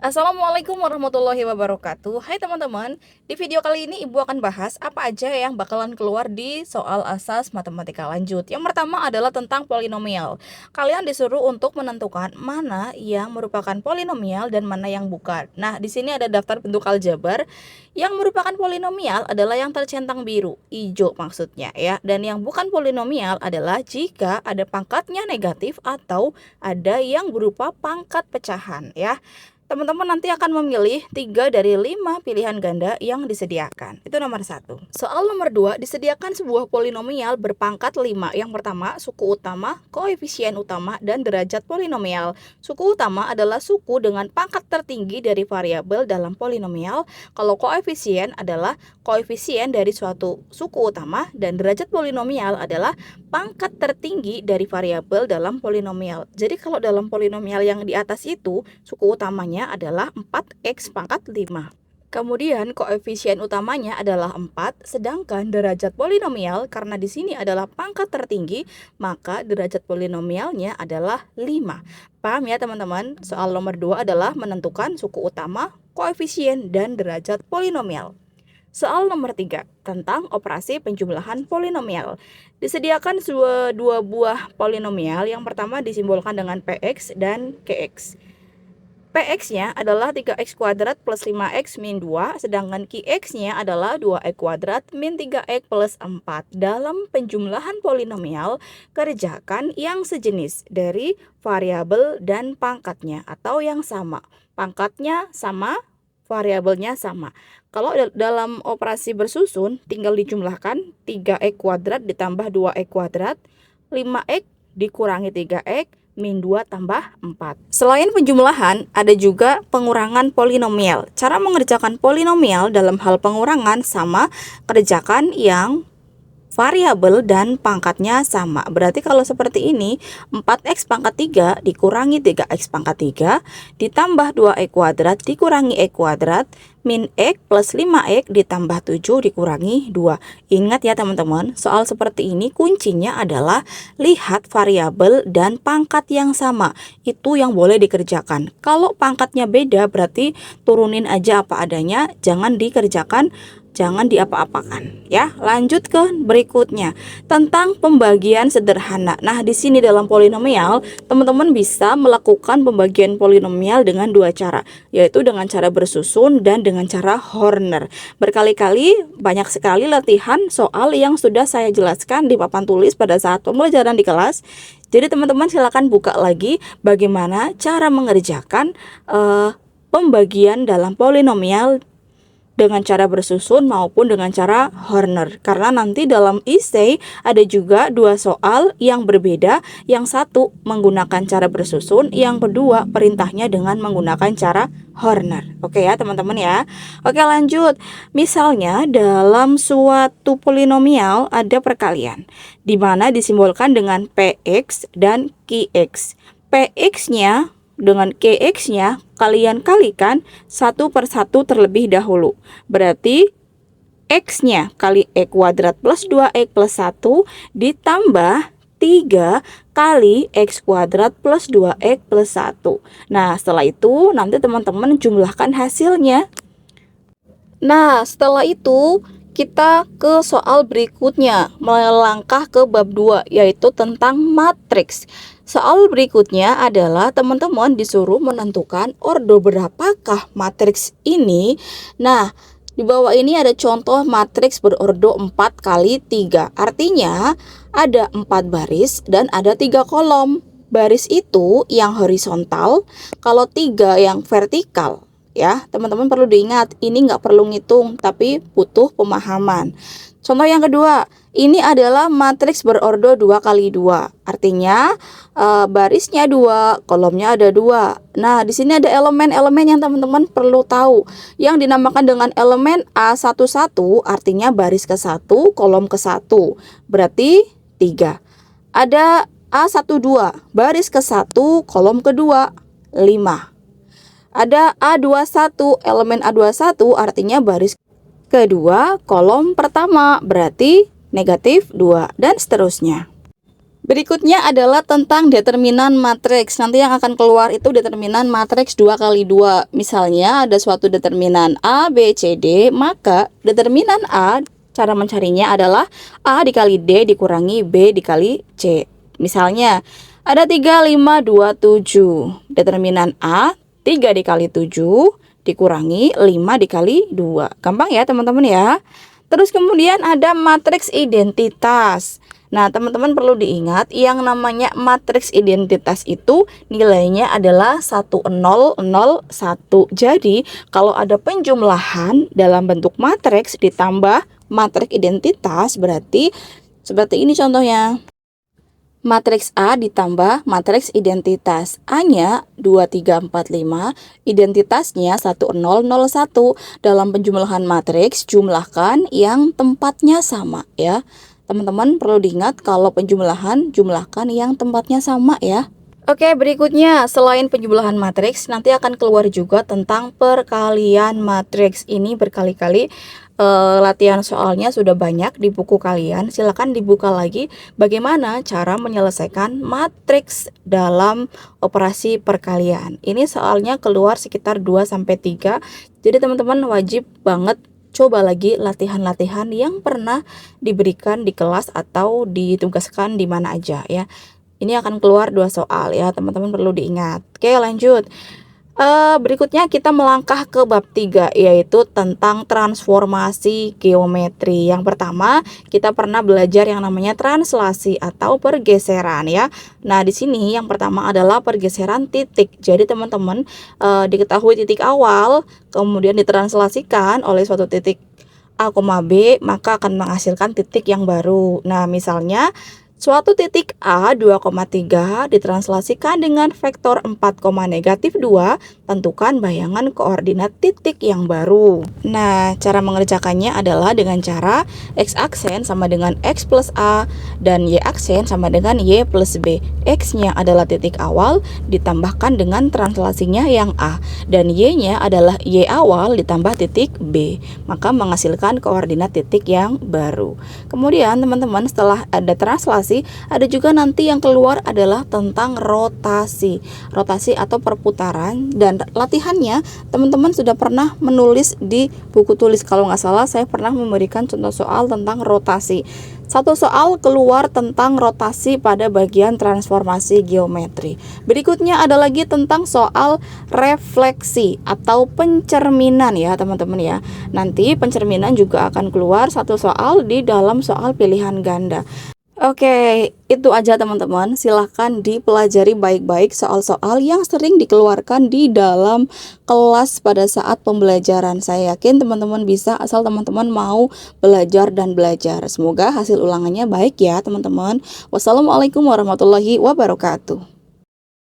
Assalamualaikum warahmatullahi wabarakatuh. Hai teman-teman, di video kali ini Ibu akan bahas apa aja yang bakalan keluar di soal asas matematika lanjut. Yang pertama adalah tentang polinomial. Kalian disuruh untuk menentukan mana yang merupakan polinomial dan mana yang bukan. Nah, di sini ada daftar bentuk aljabar. Yang merupakan polinomial adalah yang tercentang biru, hijau maksudnya ya. Dan yang bukan polinomial adalah jika ada pangkatnya negatif atau ada yang berupa pangkat pecahan ya. Teman-teman nanti akan memilih 3 dari 5 pilihan ganda yang disediakan. Itu nomor 1. Soal nomor 2, disediakan sebuah polinomial berpangkat 5. Yang pertama, suku utama, koefisien utama, dan derajat polinomial. Suku utama adalah suku dengan pangkat tertinggi dari variabel dalam polinomial. Kalau koefisien adalah koefisien dari suatu suku utama, dan derajat polinomial adalah pangkat tertinggi dari variabel dalam polinomial. Jadi kalau dalam polinomial yang di atas itu, suku utamanya adalah 4x pangkat 5. Kemudian koefisien utamanya adalah 4, sedangkan derajat polinomial karena di sini adalah pangkat tertinggi, maka derajat polinomialnya adalah 5. Paham ya teman-teman? Soal nomor 2 adalah menentukan suku utama, koefisien, dan derajat polinomial. Soal nomor 3, tentang operasi penjumlahan polinomial. Disediakan dua buah polinomial, yang pertama disimbolkan dengan px dan qx. Px-nya adalah 3x kuadrat plus 5x min 2, sedangkan qx-nya adalah 2x kuadrat min 3x plus 4. Dalam penjumlahan polinomial, kerjakan yang sejenis dari variabel dan pangkatnya atau yang sama. Pangkatnya sama, variabelnya sama. Kalau dalam operasi bersusun, tinggal dijumlahkan 3x kuadrat ditambah 2x kuadrat, 5x dikurangi 3x, min 2 tambah 4. Selain penjumlahan, ada juga pengurangan polinomial. Cara mengerjakan polinomial dalam hal pengurangan sama, kerjakan yang variabel dan pangkatnya sama. Berarti kalau seperti ini, 4x pangkat 3 dikurangi 3x pangkat 3 ditambah 2x kuadrat dikurangi x kuadrat min x plus 5x ditambah 7 dikurangi 2. Ingat ya teman-teman, soal seperti ini kuncinya adalah lihat variabel dan pangkat yang sama. Itu yang boleh dikerjakan. Kalau pangkatnya beda berarti turunin aja apa adanya, jangan dikerjakan, jangan diapa-apakan ya. Lanjut ke berikutnya tentang pembagian sederhana. Nah, di sini dalam polinomial teman-teman bisa melakukan pembagian polinomial dengan dua cara, yaitu dengan cara bersusun dan dengan cara Horner. Berkali-kali banyak sekali latihan soal yang sudah saya jelaskan di papan tulis pada saat pembelajaran di kelas. Jadi teman-teman silakan buka lagi bagaimana cara mengerjakan pembagian dalam polinomial dengan cara bersusun maupun dengan cara Horner. Karena nanti dalam essay ada juga dua soal yang berbeda. Yang satu menggunakan cara bersusun, yang kedua perintahnya dengan menggunakan cara Horner. Oke ya teman-teman ya. Oke lanjut. Misalnya dalam suatu polinomial ada perkalian, di mana disimbolkan dengan px dan qx. Px-nya dengan kx-nya kalian kalikan satu per satu terlebih dahulu. Berarti x-nya kali x kuadrat plus 2x plus 1 ditambah 3 kali x kuadrat plus 2x plus 1. Nah, setelah itu nanti teman-teman jumlahkan hasilnya. Nah, setelah itu kita ke soal berikutnya, melangkah ke bab 2, yaitu tentang matriks. Soal berikutnya adalah teman-teman disuruh menentukan ordo berapakah matriks ini. Nah, di bawah ini ada contoh matriks berordo 4 kali 3. Artinya ada 4 baris dan ada 3 kolom. Baris itu yang horizontal, kalau 3 yang vertikal. Ya, teman-teman perlu diingat, ini nggak perlu ngitung, tapi butuh pemahaman. Contoh yang kedua, ini adalah matriks berordo 2 kali 2. Artinya barisnya 2, kolomnya ada 2. Nah, di sini ada elemen-elemen yang teman-teman perlu tahu. Yang dinamakan dengan elemen A11 artinya baris ke-1, kolom ke-1. Berarti 3. Ada A12, baris ke-1, kolom ke-2, 5. Ada A21, elemen A21 artinya baris kedua, kolom pertama, berarti negatif 2, dan seterusnya. Berikutnya adalah tentang determinan matriks. Nanti yang akan keluar itu determinan matriks 2 kali 2. Misalnya ada suatu determinan A, B, C, D, maka determinan A, cara mencarinya adalah A dikali D dikurangi B dikali C. Misalnya ada 3, 5, 2, 7. Determinan A 3 dikali 7 dikurangi 5 dikali 2. Gampang ya teman-teman ya. Terus kemudian ada matriks identitas. Nah, teman-teman perlu diingat yang namanya matriks identitas itu nilainya adalah 1001. Jadi, kalau ada penjumlahan dalam bentuk matriks ditambah matriks identitas berarti seperti ini contohnya. Matriks A ditambah matriks identitas. A-nya 2, 3, 4, 5, identitasnya 1001. Dalam penjumlahan matriks, jumlahkan yang tempatnya sama ya. Teman-teman perlu diingat kalau penjumlahan, jumlahkan yang tempatnya sama ya. Oke, berikutnya selain penjumlahan matriks, nanti akan keluar juga tentang perkalian matriks. Ini berkali-kali latihan soalnya sudah banyak di buku kalian. Silakan dibuka lagi bagaimana cara menyelesaikan matriks dalam operasi perkalian. Ini soalnya keluar sekitar 2-3. Jadi teman-teman wajib banget coba lagi latihan-latihan yang pernah diberikan di kelas atau ditugaskan di mana aja ya. Ini akan keluar 2 soal ya, teman-teman perlu diingat. Oke, lanjut. Berikutnya kita melangkah ke bab 3, yaitu tentang transformasi geometri. Yang pertama, kita pernah belajar yang namanya translasi atau pergeseran ya. Nah, di sini yang pertama adalah pergeseran titik. Jadi teman-teman diketahui titik awal, kemudian ditranslasikan oleh suatu titik A, B, maka akan menghasilkan titik yang baru. Nah, misalnya suatu titik A 2,3 ditranslasikan dengan vektor 4, negatif 2, tentukan bayangan koordinat titik yang baru. Nah, cara mengerjakannya adalah dengan cara X aksen sama dengan X plus A dan Y aksen sama dengan Y plus B. X-nya adalah titik awal ditambahkan dengan translasinya yang A, dan Y-nya adalah Y awal ditambah titik B, maka menghasilkan koordinat titik yang baru. Kemudian teman-teman setelah ada translasi, ada juga nanti yang keluar adalah tentang rotasi atau perputaran, dan latihannya teman-teman sudah pernah menulis di buku tulis. Kalau nggak salah saya pernah memberikan contoh soal tentang rotasi. Satu soal keluar tentang rotasi pada bagian transformasi geometri. Berikutnya ada lagi tentang soal refleksi atau pencerminan ya teman-teman ya. Nanti pencerminan juga akan keluar satu soal di dalam soal pilihan ganda. Oke, itu aja teman-teman. Silahkan dipelajari baik-baik soal-soal yang sering dikeluarkan di dalam kelas pada saat pembelajaran. Saya yakin teman-teman bisa asal teman-teman mau belajar dan belajar. Semoga hasil ulangannya baik ya teman-teman. Wassalamualaikum warahmatullahi wabarakatuh.